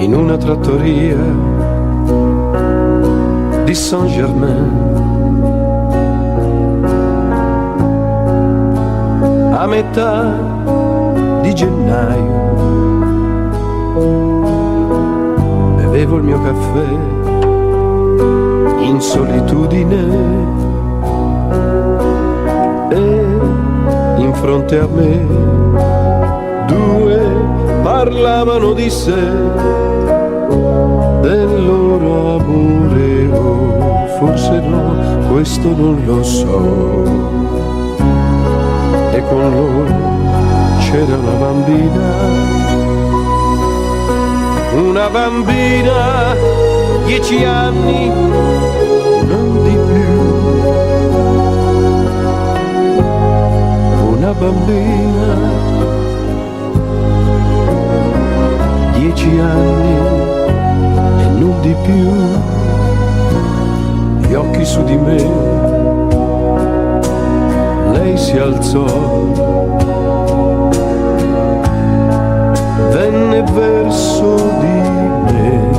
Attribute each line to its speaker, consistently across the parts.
Speaker 1: in una trattoria di Saint-Germain. A metà di gennaio bevevo il mio caffè in solitudine e in fronte a me due parlavano di sé, del loro amore, o forse no, questo non lo so. E con loro c'era una bambina, 10 anni, non di più. Una bambina, 10 anni e non di più. Gli occhi su di me, lei si alzò, venne verso di me,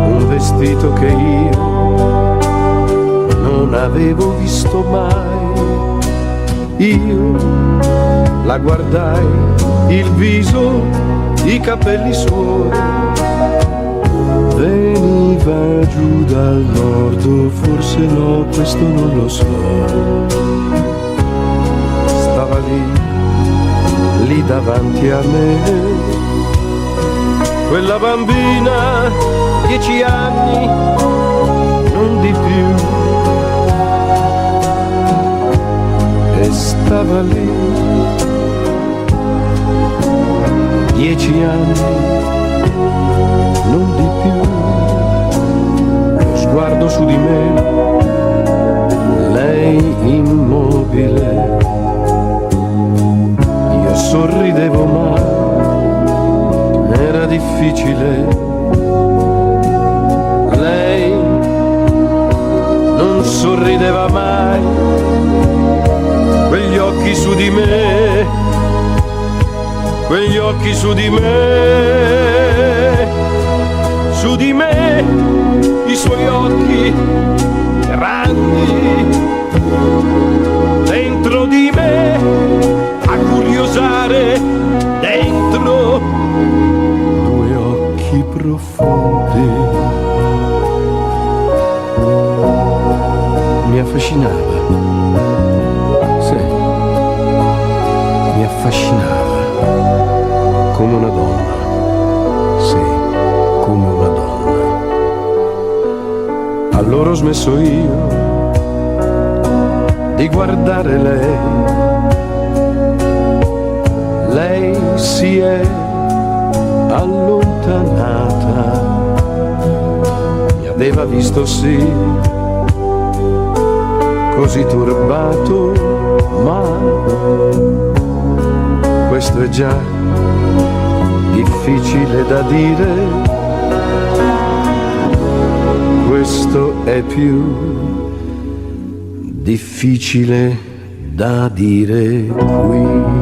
Speaker 1: un vestito che io non avevo visto mai. Io la guardai, il viso, i capelli suoi, veniva giù dal nord, o forse no, questo non lo so. Stava lì davanti a me, quella bambina, 10 anni, non di più. E stava lì, 10 anni, non di più. Lo sguardo su di me, lei immobile, io sorridevo ma era difficile. Lei non sorrideva mai, quegli occhi su di me, quegli occhi su di me, su di me, i suoi occhi grandi, dentro di me, a curiosare, dentro, due occhi profondi. Mi affascinava, sì, mi affascinava. Come una donna, sì, come una donna. Allora ho smesso io di guardare lei. Lei si è allontanata, mi aveva visto sì, così turbato, ma questo è già difficile da dire, questo è più difficile da dire qui.